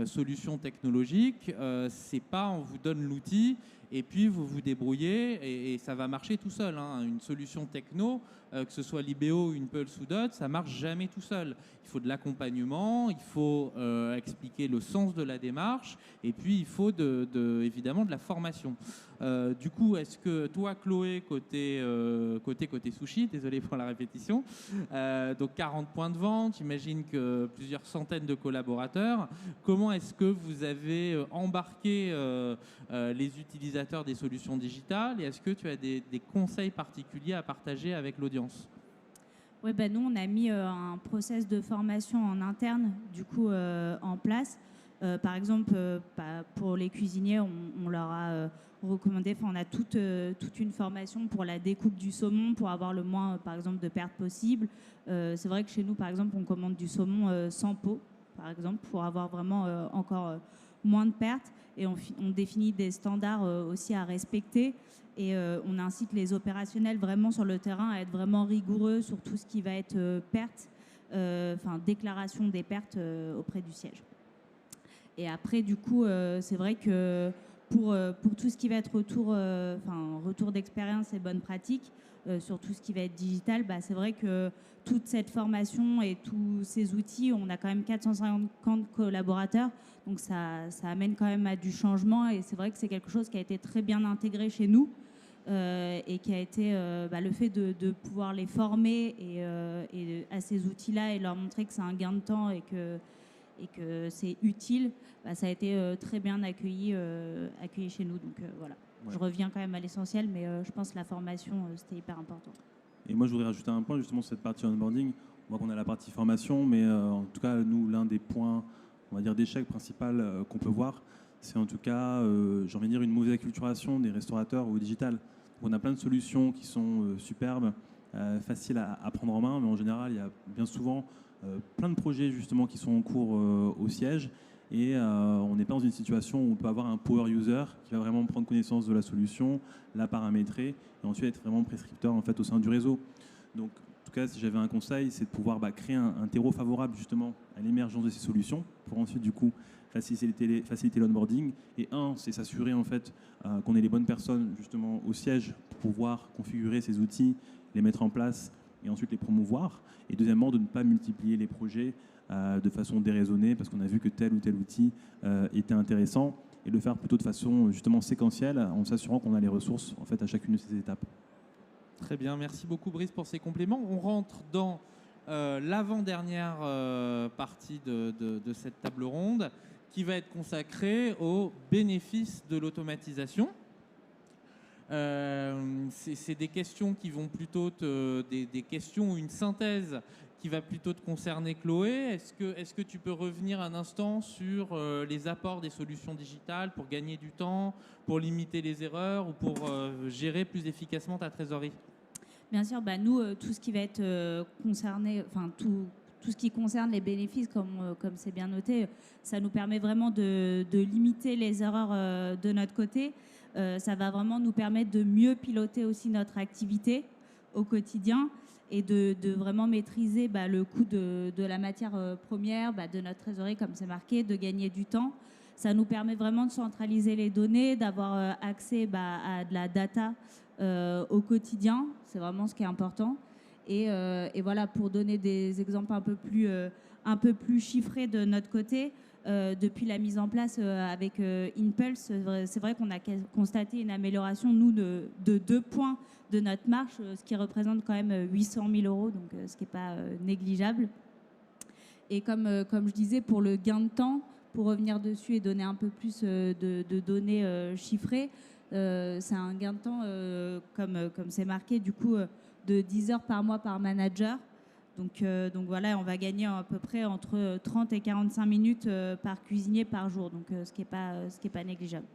solution technologique, c'est pas on vous donne l'outil et puis vous vous débrouillez et ça va marcher tout seul. Hein. Une solution techno, que ce soit Libéo, une Pulse ou d'autres, ça marche jamais tout seul. Il faut de l'accompagnement, il faut expliquer le sens de la démarche et puis il faut évidemment de la formation. Du coup, est-ce que toi, Chloé, côté sushi, désolé pour la répétition, donc 40 points de vente, j'imagine que plusieurs centaines de collaborateurs, comment est-ce que vous avez embarqué les utilisateurs des solutions digitales et est-ce que tu as des conseils particuliers à partager avec l'audience ? Oui, nous, on a mis un process de formation en interne, du coup, en place. Par exemple, pour les cuisiniers, on leur a recommandé, on a toute une formation pour la découpe du saumon, pour avoir le moins, par exemple, de pertes possible. C'est vrai que chez nous, par exemple, on commande du saumon sans peau, par exemple, pour avoir vraiment encore moins de pertes. Et on définit des standards aussi à respecter. Et on incite les opérationnels vraiment sur le terrain à être vraiment rigoureux sur tout ce qui va être pertes, déclaration des pertes auprès du siège. Et après, du coup, c'est vrai que pour tout ce qui va être retour d'expérience et bonnes pratiques, sur tout ce qui va être digital, c'est vrai que toute cette formation et tous ces outils, on a quand même 450 collaborateurs, donc ça amène quand même à du changement et c'est vrai que c'est quelque chose qui a été très bien intégré chez nous et qui a été le fait de pouvoir les former et à ces outils-là et leur montrer que c'est un gain de temps et que c'est utile, ça a été très bien accueilli chez nous. Donc voilà, ouais. Je reviens quand même à l'essentiel, mais je pense que la formation, c'était hyper important. Et moi, je voudrais rajouter un point justement sur cette partie onboarding. On voit qu'on a la partie formation, mais en tout cas, nous, l'un des points, on va dire, d'échec principal qu'on peut voir, c'est en tout cas, j'ai envie de dire, une mauvaise acculturation des restaurateurs au digital. On a plein de solutions qui sont superbes, faciles à prendre en main, mais en général, il y a bien souvent plein de projets justement qui sont en cours au siège et on n'est pas dans une situation où on peut avoir un power user qui va vraiment prendre connaissance de la solution, la paramétrer et ensuite être vraiment prescripteur en fait au sein du réseau. Donc en tout cas, si j'avais un conseil, c'est de pouvoir créer un terreau favorable justement à l'émergence de ces solutions pour ensuite du coup faciliter l'onboarding. Et c'est s'assurer en fait qu'on ait les bonnes personnes justement au siège pour pouvoir configurer ces outils, les mettre en place et ensuite les promouvoir. Et deuxièmement, de ne pas multiplier les projets de façon déraisonnée parce qu'on a vu que tel ou tel outil était intéressant et le faire plutôt de façon justement séquentielle en s'assurant qu'on a les ressources en fait à chacune de ces étapes. Très bien, merci beaucoup Brice pour ces compléments. On rentre dans l'avant-dernière partie de cette table ronde qui va être consacrée aux bénéfices de l'automatisation. C'est des questions qui vont plutôt des questions ou une synthèse qui va plutôt te concerner, Chloé. Est-ce que tu peux revenir un instant sur les apports des solutions digitales pour gagner du temps, pour limiter les erreurs ou pour gérer plus efficacement ta trésorerie ? Bien sûr, nous, tout ce qui va être concerné, tout ce qui concerne les bénéfices, comme c'est bien noté, ça nous permet vraiment de limiter les erreurs de notre côté. Ça va vraiment nous permettre de mieux piloter aussi notre activité au quotidien et de vraiment maîtriser le coût de la matière première, de notre trésorerie, comme c'est marqué, de gagner du temps. Ça nous permet vraiment de centraliser les données, d'avoir accès à de la data au quotidien. C'est vraiment ce qui est important. Et voilà, pour donner des exemples un peu plus chiffrés de notre côté, depuis la mise en place avec Impulse, c'est vrai qu'on a constaté une amélioration, nous, de 2 points de notre marge, ce qui représente quand même 800 000 euros, donc ce qui n'est pas négligeable. Et comme je disais, pour le gain de temps, pour revenir dessus et donner un peu plus de données chiffrées, c'est un gain de temps, comme c'est marqué, du coup, de 10 heures par mois par manager. Donc voilà, on va gagner à peu près entre 30 et 45 minutes par cuisinier par jour, donc ce qui est pas négligeable.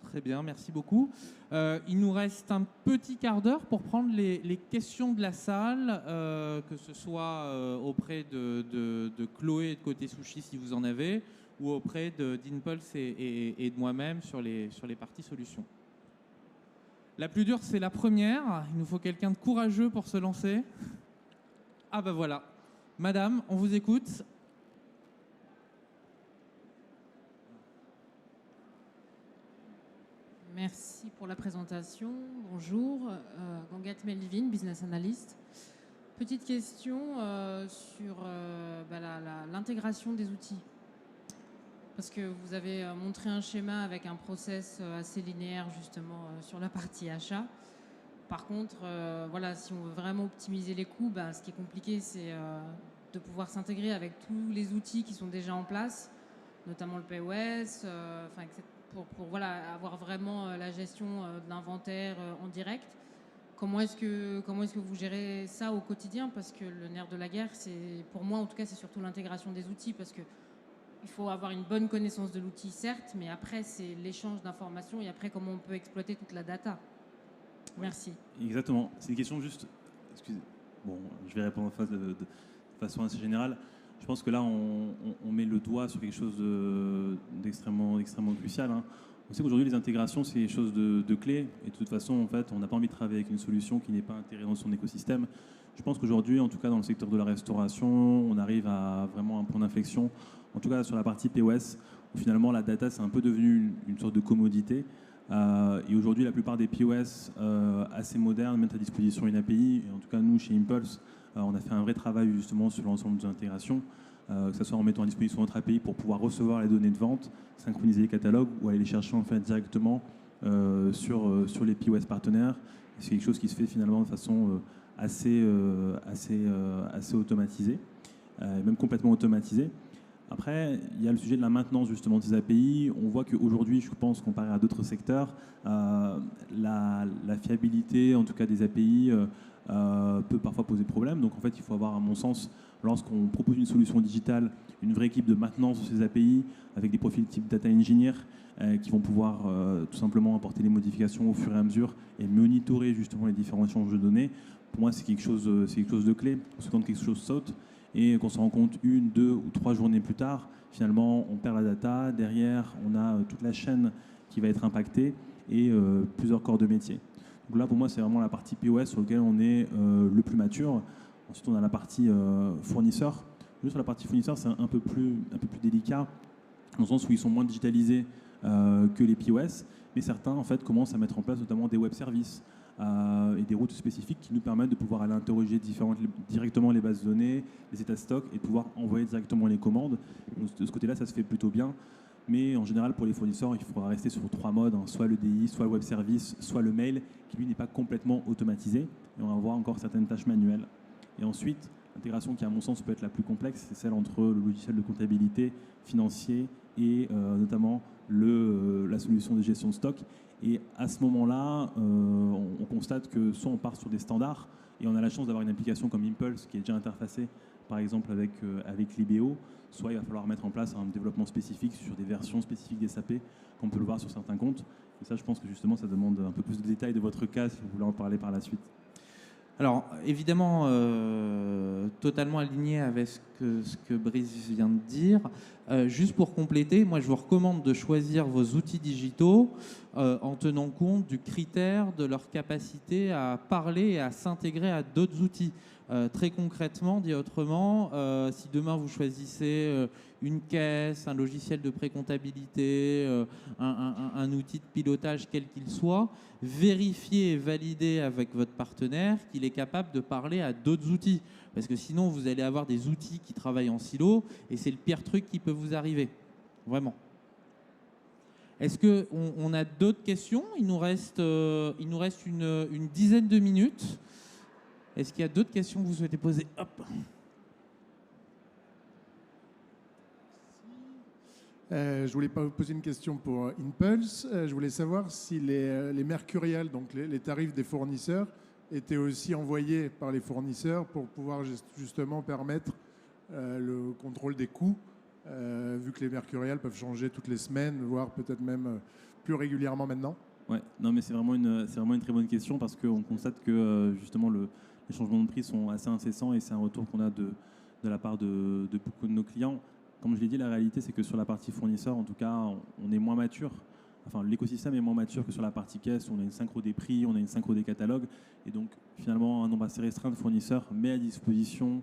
Très bien, merci beaucoup. Il nous reste un petit quart d'heure pour prendre les questions de la salle, que ce soit auprès de Chloé de Côté Sushi si vous en avez, ou auprès d'Impulse et de moi-même sur les parties solutions. La plus dure, c'est la première. Il nous faut quelqu'un de courageux pour se lancer. Ah ben voilà. Madame, on vous écoute. Merci pour la présentation. Bonjour, Gangat Melvin, business analyst. Petite question sur l'intégration des outils. Parce que vous avez montré un schéma avec un process assez linéaire justement sur la partie achat. Par contre, voilà, si on veut vraiment optimiser les coûts, ce qui est compliqué, c'est de pouvoir s'intégrer avec tous les outils qui sont déjà en place, notamment le POS, pour voilà, avoir vraiment la gestion de l'inventaire en direct. Comment est-ce que vous gérez ça au quotidien? Parce que le nerf de la guerre, pour moi en tout cas, c'est surtout l'intégration des outils, parce que il faut avoir une bonne connaissance de l'outil, certes, mais après, c'est l'échange d'informations et après, comment on peut exploiter toute la data. Merci. Exactement. C'est une question juste... Excusez. Bon, je vais répondre de façon assez générale. Je pense que là, on met le doigt sur quelque chose d'extrêmement crucial. Hein. On sait qu'aujourd'hui, les intégrations, c'est des choses de clé. Et de toute façon, en fait, on n'a pas envie de travailler avec une solution qui n'est pas intégrée dans son écosystème. Je pense qu'aujourd'hui, en tout cas dans le secteur de la restauration, on arrive à vraiment un point d'inflexion. En tout cas, sur la partie POS, où finalement, la data, c'est un peu devenu une sorte de commodité. Et aujourd'hui, la plupart des POS assez modernes mettent à disposition une API. Et en tout cas, nous, chez Impulse, on a fait un vrai travail justement sur l'ensemble des intégrations, que ce soit en mettant à disposition notre API pour pouvoir recevoir les données de vente, synchroniser les catalogues ou aller les chercher en fait directement sur les POS partenaires. C'est quelque chose qui se fait finalement de façon assez automatisée, même complètement automatisée. Après, il y a le sujet de la maintenance justement des API. On voit qu'aujourd'hui, je pense, comparé à d'autres secteurs, la fiabilité, en tout cas des API, peut parfois poser problème. Donc en fait, il faut avoir, à mon sens, lorsqu'on propose une solution digitale, une vraie équipe de maintenance de ces API, avec des profils type data engineer, qui vont pouvoir tout simplement apporter les modifications au fur et à mesure et monitorer justement les différents échanges de données. Pour moi, c'est quelque chose de clé. Parce que quand quelque chose saute, et qu'on se rend compte 1, 2 ou 3 journées plus tard, finalement, on perd la data. Derrière, on a toute la chaîne qui va être impactée et plusieurs corps de métier. Donc là, pour moi, c'est vraiment la partie POS sur laquelle on est le plus mature. Ensuite, on a la partie fournisseur. Juste sur la partie fournisseur, c'est un peu plus délicat, dans le sens où ils sont moins digitalisés que les POS, mais certains, en fait, commencent à mettre en place notamment des web services. Et des routes spécifiques qui nous permettent de pouvoir aller interroger directement les bases de données, les états de stock et de pouvoir envoyer directement les commandes. Donc, de ce côté-là, ça se fait plutôt bien. Mais en général, pour les fournisseurs, il faudra rester sur 3 modes, hein, soit le DI, soit le web service, soit le mail, qui lui n'est pas complètement automatisé. Et on va avoir encore certaines tâches manuelles. Et ensuite, l'intégration qui, à mon sens, peut être la plus complexe, c'est celle entre le logiciel de comptabilité financier et notamment la solution de gestion de stock. Et à ce moment-là, on constate que soit on part sur des standards, et on a la chance d'avoir une application comme Impulse qui est déjà interfacée, par exemple avec l'IBO, soit il va falloir mettre en place un développement spécifique sur des versions spécifiques des SAP, qu'on peut le voir sur certains comptes. Et ça, je pense que justement, ça demande un peu plus de détails de votre cas, si vous voulez en parler par la suite. Alors, évidemment, totalement aligné avec ce que Brice vient de dire. Juste pour compléter, moi je vous recommande de choisir vos outils digitaux en tenant compte du critère de leur capacité à parler et à s'intégrer à d'autres outils. Très concrètement, dit autrement, si demain vous choisissez une caisse, un logiciel de précomptabilité, un outil de pilotage quel qu'il soit, vérifiez et validez avec votre partenaire qu'il est capable de parler à d'autres outils. Parce que sinon, vous allez avoir des outils qui travaillent en silo et c'est le pire truc qui peut vous arriver. Vraiment. Est-ce qu'on a d'autres questions ? Il nous reste une dizaine de minutes. Est-ce qu'il y a d'autres questions que vous souhaitez poser ? Hop. Je voulais pas vous poser une question pour Impulse. Je voulais savoir si les mercuriels, donc les tarifs des fournisseurs, étaient aussi envoyés par les fournisseurs pour pouvoir justement permettre le contrôle des coûts, vu que les mercuriels peuvent changer toutes les semaines, voire peut-être même plus régulièrement maintenant. Ouais, non, mais c'est vraiment une très bonne question parce qu'on constate que justement les changements de prix sont assez incessants et c'est un retour qu'on a de la part de beaucoup de nos clients. Comme je l'ai dit, la réalité, c'est que sur la partie fournisseur, en tout cas, on est moins mature. Enfin, l'écosystème est moins mature que sur la partie caisse. On a une synchro des prix, on a une synchro des catalogues. Et donc, finalement, un nombre assez restreint de fournisseurs met à disposition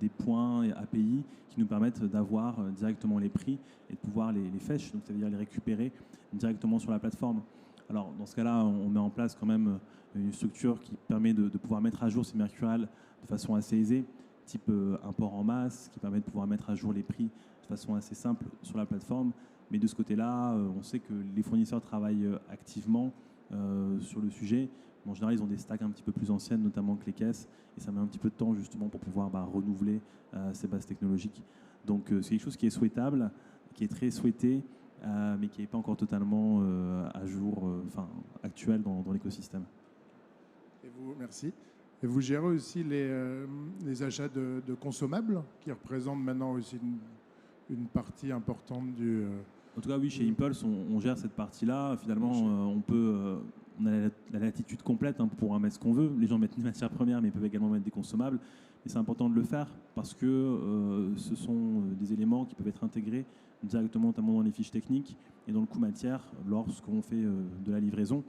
des points et API qui nous permettent d'avoir directement les prix et de pouvoir les fetch, donc ça veut dire les récupérer directement sur la plateforme. Alors, dans ce cas-là, on met en place quand même une structure qui permet de pouvoir mettre à jour ces mercuriales de façon assez aisée, type import en masse, qui permet de pouvoir mettre à jour les prix de façon assez simple sur la plateforme. Mais de ce côté-là, on sait que les fournisseurs travaillent activement sur le sujet. En général, ils ont des stacks un petit peu plus anciennes, notamment que les caisses, et ça met un petit peu de temps justement pour pouvoir renouveler ces bases technologiques. Donc c'est quelque chose qui est souhaitable, qui est très souhaité, mais qui n'est pas encore totalement à jour, actuel dans l'écosystème. Et vous, merci. Et vous gérez aussi les achats de consommables, qui représentent maintenant aussi une partie importante du... En tout cas, oui, chez Impulse, on gère cette partie-là. Finalement, on a la latitude complète pour pouvoir mettre ce qu'on veut. Les gens mettent des matières premières, mais ils peuvent également mettre des consommables. Et c'est important de le faire parce que ce sont des éléments qui peuvent être intégrés directement, notamment dans les fiches techniques et dans le coût matière lorsqu'on fait de la livraison.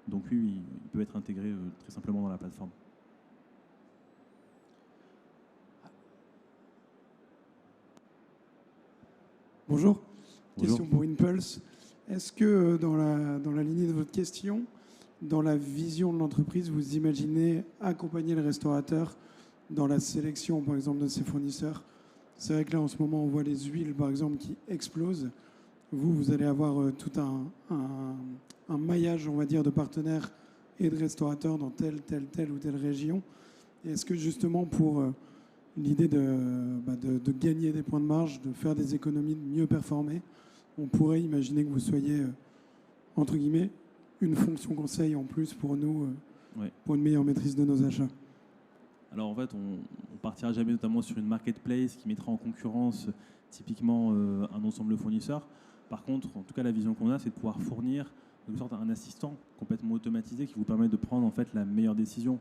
Donc oui, il peut être intégré très simplement dans la plateforme. Bonjour. Bonjour. Question pour Impulse. Est-ce que dans la lignée de votre question, dans la vision de l'entreprise, vous imaginez accompagner le restaurateur dans la sélection, par exemple, de ses fournisseurs ? C'est vrai que là, en ce moment, on voit les huiles, par exemple, qui explosent. Vous allez avoir tout un maillage, on va dire, de partenaires et de restaurateurs dans telle ou telle région. Et est-ce que justement, pour l'idée de gagner des points de marge, de faire des économies, de mieux performer, on pourrait imaginer que vous soyez, entre guillemets, une fonction conseil en plus pour nous, pour une meilleure maîtrise de nos achats. Alors en fait, on partira jamais notamment sur une marketplace qui mettra en concurrence typiquement un ensemble de fournisseurs. Par contre, en tout cas, la vision qu'on a, c'est de pouvoir fournir une sorte un assistant complètement automatisé qui vous permet de prendre en fait la meilleure décision.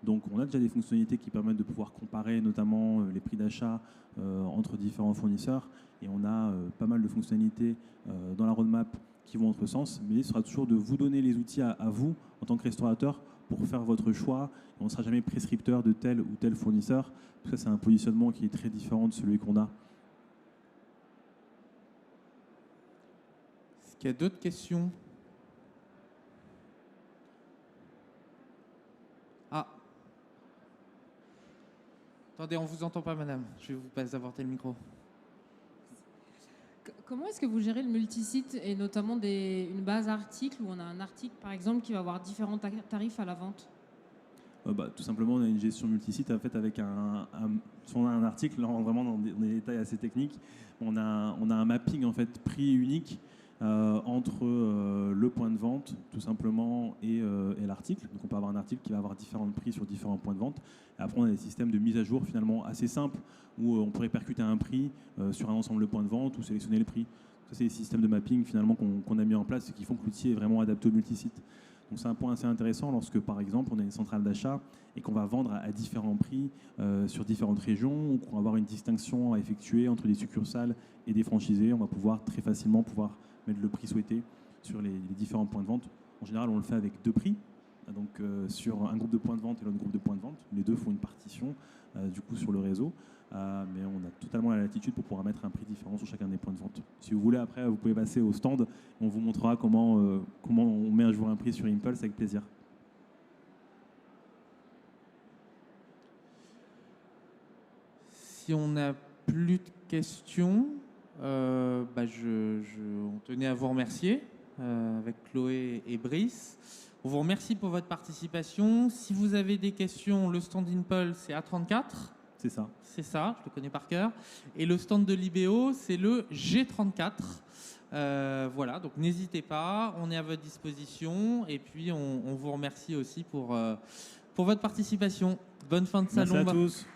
Donc on a déjà des fonctionnalités qui permettent de pouvoir comparer notamment les prix d'achat entre différents fournisseurs et on a pas mal de fonctionnalités dans la roadmap qui vont dans notre sens, mais il sera toujours de vous donner les outils à vous en tant que restaurateur pour faire votre choix. Et on ne sera jamais prescripteur de tel ou tel fournisseur. Tout ça, c'est un positionnement qui est très différent de celui qu'on a. Est-ce qu'il y a d'autres questions ? Ah. Attendez, on ne vous entend pas, madame. Je vais vous passer apporter le micro. Comment est-ce que vous gérez le multisite et notamment une base article où on a un article, par exemple, qui va avoir différents tarifs à la vente ? Tout simplement, on a une gestion multisite en fait, avec si on a un article, là, vraiment dans des détails assez techniques, on a un mapping en fait, prix unique entre le point de vente tout simplement et l'article. Donc on peut avoir un article qui va avoir différents prix sur différents points de vente. Et après on a des systèmes de mise à jour finalement assez simples où on peut répercuter un prix sur un ensemble de points de vente ou sélectionner le prix. Ça c'est des systèmes de mapping finalement qu'on a mis en place et qui font que l'outil est vraiment adapté au multisite. Donc c'est un point assez intéressant lorsque, par exemple, on a une centrale d'achat et qu'on va vendre à différents prix sur différentes régions, ou qu'on va avoir une distinction à effectuer entre des succursales et des franchisés. On va pouvoir très facilement mettre le prix souhaité sur les différents points de vente. En général, on le fait avec 2 prix. Donc sur un groupe de points de vente et l'autre groupe de points de vente. Les deux font une partition du coup sur le réseau. Mais on a totalement la latitude pour pouvoir mettre un prix différent sur chacun des points de vente. Si vous voulez, après, vous pouvez passer au stand. On vous montrera comment on met à jour un prix sur Impulse avec plaisir. Si on n'a plus de questions, on tenait à vous remercier avec Chloé et Brice. On vous remercie pour votre participation. Si vous avez des questions, le stand Impulse, c'est A34. C'est ça. C'est ça, je le connais par cœur. Et le stand de Libéo, c'est le G34. Voilà, donc n'hésitez pas, on est à votre disposition. Et puis, on vous remercie aussi pour votre participation. Bonne fin de salon. Merci à tous.